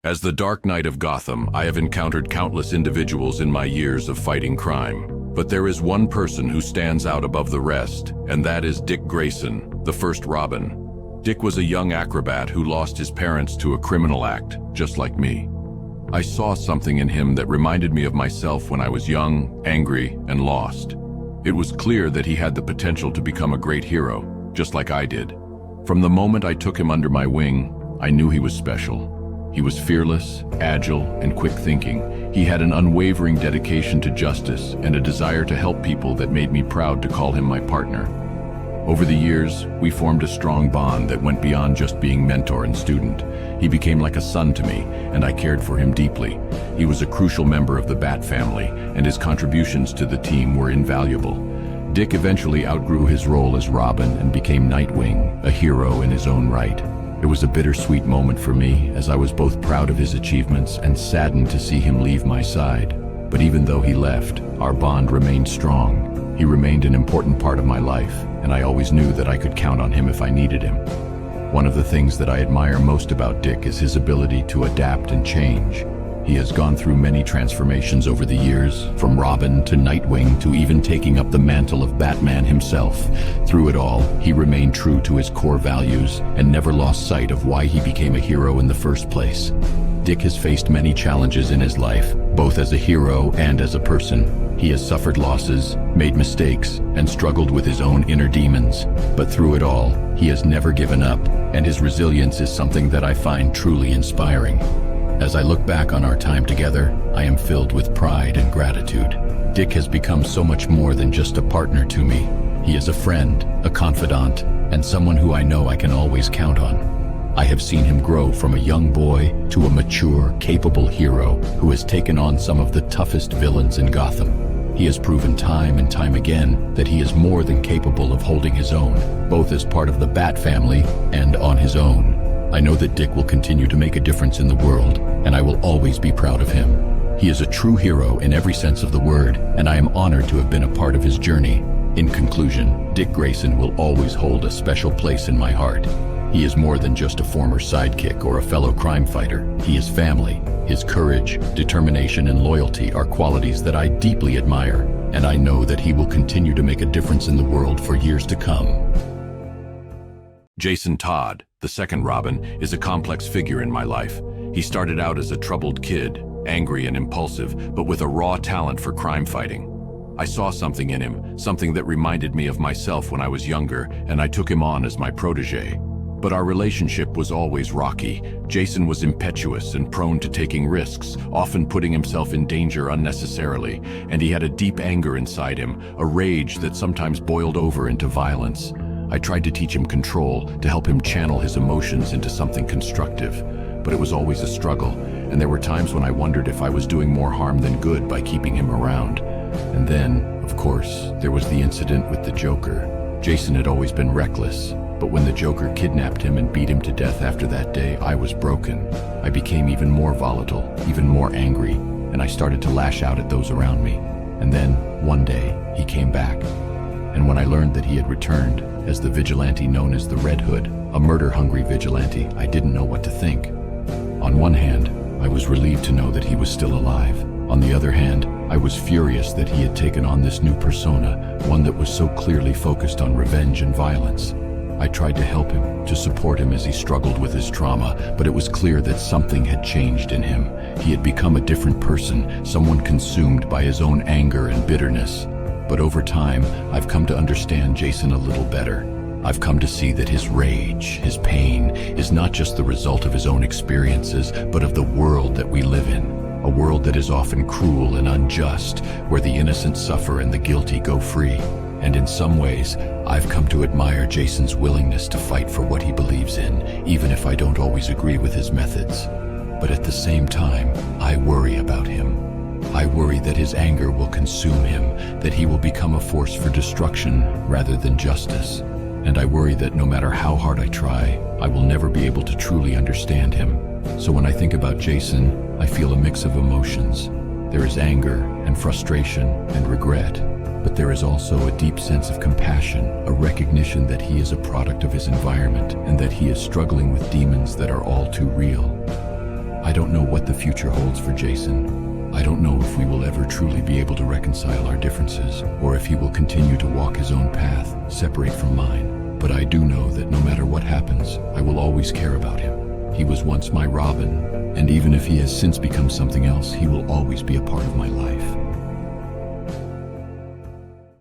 As the Dark Knight of Gotham, I have encountered countless individuals in my years of fighting crime. But there is one person who stands out above the rest, and that is Dick Grayson, the first Robin. Dick was a young acrobat who lost his parents to a criminal act, just like me. I saw something in him that reminded me of myself when I was young, angry, and lost. It was clear that he had the potential to become a great hero, just like I did. From the moment I took him under my wing, I knew he was special. He was fearless, agile, and quick-thinking. He had an unwavering dedication to justice and a desire to help people that made me proud to call him my partner. Over the years, we formed a strong bond that went beyond just being mentor and student. He became like a son to me, and I cared for him deeply. He was a crucial member of the Bat family, and his contributions to the team were invaluable. Dick eventually outgrew his role as Robin and became Nightwing, a hero in his own right. It was a bittersweet moment for me, as I was both proud of his achievements and saddened to see him leave my side. But even though he left, our bond remained strong. He remained an important part of my life, and I always knew that I could count on him if I needed him. One of the things that I admire most about Dick is his ability to adapt and change. He has gone through many transformations over the years, from Robin to Nightwing to even taking up the mantle of Batman himself. Through it all, he remained true to his core values and never lost sight of why he became a hero in the first place. Dick has faced many challenges in his life, both as a hero and as a person. He has suffered losses, made mistakes, and struggled with his own inner demons. But through it all, he has never given up, and his resilience is something that I find truly inspiring. As I look back on our time together, I am filled with pride and gratitude. Dick has become so much more than just a partner to me. He is a friend, a confidant, and someone who I know I can always count on. I have seen him grow from a young boy to a mature, capable hero who has taken on some of the toughest villains in Gotham. He has proven time and time again that he is more than capable of holding his own, both as part of the Bat family and on his own. I know that Dick will continue to make a difference in the world, and I will always be proud of him. He is a true hero in every sense of the word, and I am honored to have been a part of his journey. In conclusion, Dick Grayson will always hold a special place in my heart. He is more than just a former sidekick or a fellow crime fighter. He is family. His courage, determination, and loyalty are qualities that I deeply admire, and I know that he will continue to make a difference in the world for years to come. Jason Todd, the second Robin, is a complex figure in my life. He started out as a troubled kid, angry and impulsive, but with a raw talent for crime fighting. I saw something in him, something that reminded me of myself when I was younger, and I took him on as my protege. But our relationship was always rocky. Jason was impetuous and prone to taking risks, often putting himself in danger unnecessarily, and he had a deep anger inside him, a rage that sometimes boiled over into violence. I tried to teach him control, to help him channel his emotions into something constructive. But it was always a struggle, and there were times when I wondered if I was doing more harm than good by keeping him around. And then, of course, there was the incident with the Joker. Jason had always been reckless, but when the Joker kidnapped him and beat him to death after that day, I was broken. I became even more volatile, even more angry, and I started to lash out at those around me. And then, one day, he came back. And when I learned that he had returned, as the vigilante known as the Red Hood, a murder-hungry vigilante, I didn't know what to think. On one hand, I was relieved to know that he was still alive. On the other hand, I was furious that he had taken on this new persona, one that was so clearly focused on revenge and violence. I tried to help him, to support him as he struggled with his trauma, but it was clear that something had changed in him. He had become a different person, someone consumed by his own anger and bitterness. But over time, I've come to understand Jason a little better. I've come to see that his rage, his pain, is not just the result of his own experiences, but of the world that we live in. A world that is often cruel and unjust, where the innocent suffer and the guilty go free. And in some ways, I've come to admire Jason's willingness to fight for what he believes in, even if I don't always agree with his methods. But at the same time, I worry about him. I worry that his anger will consume him, that he will become a force for destruction rather than justice. And I worry that no matter how hard I try, I will never be able to truly understand him. So when I think about Jason, I feel a mix of emotions. There is anger and frustration and regret, but there is also a deep sense of compassion, a recognition that he is a product of his environment and that he is struggling with demons that are all too real. I don't know what the future holds for Jason. I don't know if we will ever truly be able to reconcile our differences, or if he will continue to walk his own path, separate from mine. But I do know that no matter what happens, I will always care about him. He was once my Robin, and even if he has since become something else, he will always be a part of my life.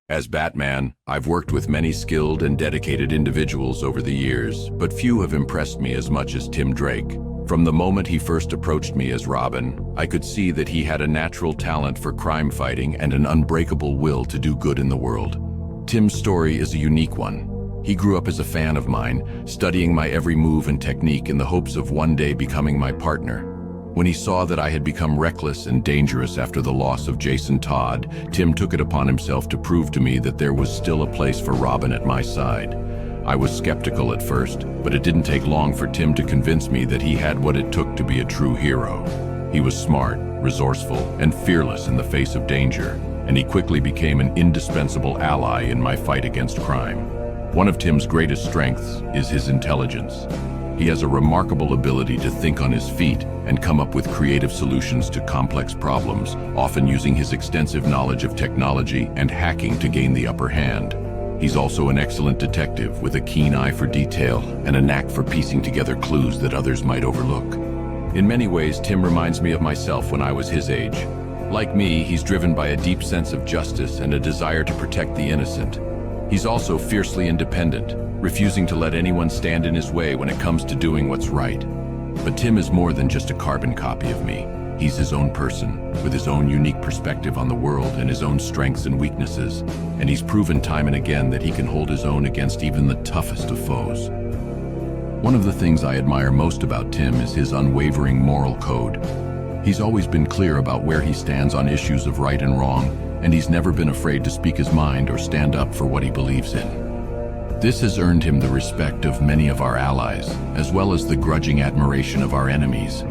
As Batman, I've worked with many skilled and dedicated individuals over the years, but few have impressed me as much as Tim Drake. From the moment he first approached me as Robin, I could see that he had a natural talent for crime fighting and an unbreakable will to do good in the world. Tim's story is a unique one. He grew up as a fan of mine, studying my every move and technique in the hopes of one day becoming my partner. When he saw that I had become reckless and dangerous after the loss of Jason Todd, Tim took it upon himself to prove to me that there was still a place for Robin at my side. I was skeptical at first, but it didn't take long for Tim to convince me that he had what it took to be a true hero. He was smart, resourceful, and fearless in the face of danger, and he quickly became an indispensable ally in my fight against crime. One of Tim's greatest strengths is his intelligence. He has a remarkable ability to think on his feet and come up with creative solutions to complex problems, often using his extensive knowledge of technology and hacking to gain the upper hand. He's also an excellent detective with a keen eye for detail and a knack for piecing together clues that others might overlook. In many ways, Tim reminds me of myself when I was his age. Like me, he's driven by a deep sense of justice and a desire to protect the innocent. He's also fiercely independent, refusing to let anyone stand in his way when it comes to doing what's right. But Tim is more than just a carbon copy of me. He's his own person, with his own unique perspective on the world and his own strengths and weaknesses, and he's proven time and again that he can hold his own against even the toughest of foes. One of the things I admire most about Tim is his unwavering moral code. He's always been clear about where he stands on issues of right and wrong, and he's never been afraid to speak his mind or stand up for what he believes in. This has earned him the respect of many of our allies, as well as the grudging admiration of our enemies.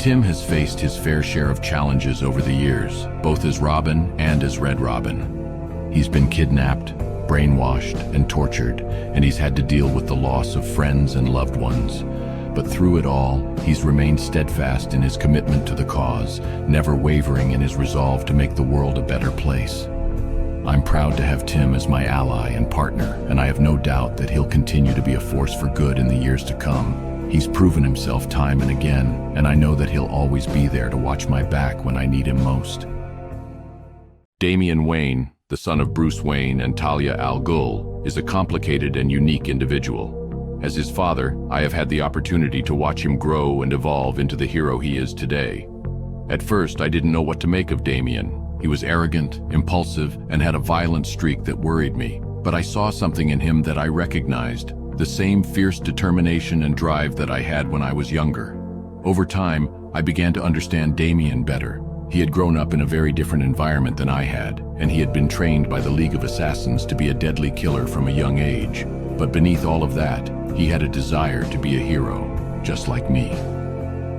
Tim has faced his fair share of challenges over the years, both as Robin and as Red Robin. He's been kidnapped, brainwashed, and tortured, and he's had to deal with the loss of friends and loved ones. But through it all, he's remained steadfast in his commitment to the cause, never wavering in his resolve to make the world a better place. I'm proud to have Tim as my ally and partner, and I have no doubt that he'll continue to be a force for good in the years to come. He's proven himself time and again, and I know that he'll always be there to watch my back when I need him most. Damian Wayne, the son of Bruce Wayne and Talia al Ghul, is a complicated and unique individual. As his father, I have had the opportunity to watch him grow and evolve into the hero he is today. At first, I didn't know what to make of Damian. He was arrogant, impulsive, and had a violent streak that worried me. But I saw something in him that I recognized, the same fierce determination and drive that I had when I was younger. Over time, I began to understand Damian better. He had grown up in a very different environment than I had, and he had been trained by the League of Assassins to be a deadly killer from a young age. But beneath all of that, he had a desire to be a hero, just like me.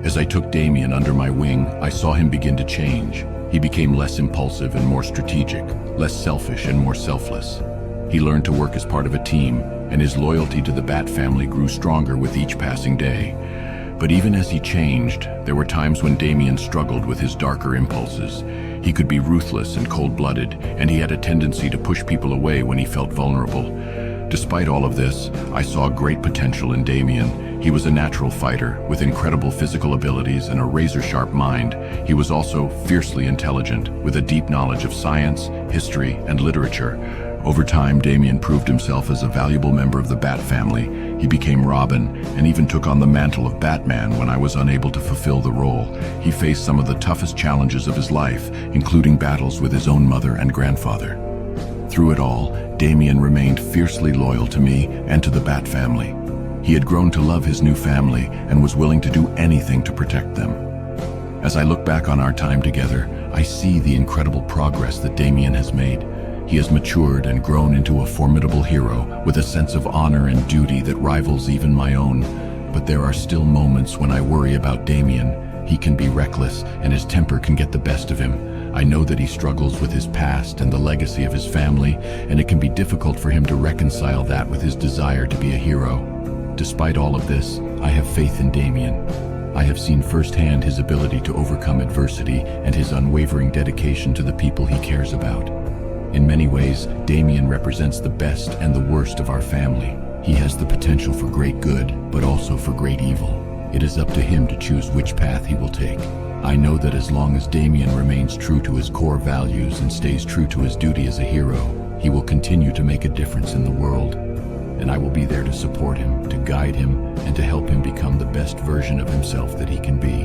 As I took Damian under my wing, I saw him begin to change. He became less impulsive and more strategic, less selfish and more selfless. He learned to work as part of a team, and his loyalty to the Bat family grew stronger with each passing day. But even as he changed, there were times when Damian struggled with his darker impulses. He could be ruthless and cold-blooded, and he had a tendency to push people away when he felt vulnerable. Despite all of this, I saw great potential in Damian. He was a natural fighter with incredible physical abilities and a razor-sharp mind. He was also fiercely intelligent, with a deep knowledge of science, history, and literature. Over time, Damian proved himself as a valuable member of the Bat family. He became Robin and even took on the mantle of Batman when I was unable to fulfill the role. He faced some of the toughest challenges of his life, including battles with his own mother and grandfather. Through it all, Damian remained fiercely loyal to me and to the Bat family. He had grown to love his new family and was willing to do anything to protect them. As I look back on our time together, I see the incredible progress that Damian has made. He has matured and grown into a formidable hero with a sense of honor and duty that rivals even my own. But there are still moments when I worry about Damian. He can be reckless and his temper can get the best of him. I know that he struggles with his past and the legacy of his family, and it can be difficult for him to reconcile that with his desire to be a hero. Despite all of this, I have faith in Damian. I have seen firsthand his ability to overcome adversity and his unwavering dedication to the people he cares about. In many ways, Damian represents the best and the worst of our family. He has the potential for great good, but also for great evil. It is up to him to choose which path he will take. I know that as long as Damian remains true to his core values and stays true to his duty as a hero, he will continue to make a difference in the world. And I will be there to support him, to guide him, and to help him become the best version of himself that he can be.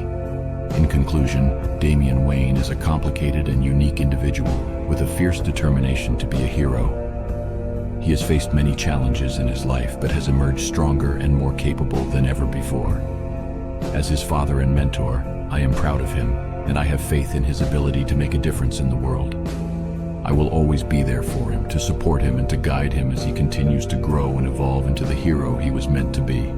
In conclusion, Damian Wayne is a complicated and unique individual with a fierce determination to be a hero. He has faced many challenges in his life, but has emerged stronger and more capable than ever before. As his father and mentor, I am proud of him, and I have faith in his ability to make a difference in the world. I will always be there for him, to support him and to guide him as he continues to grow and evolve into the hero he was meant to be.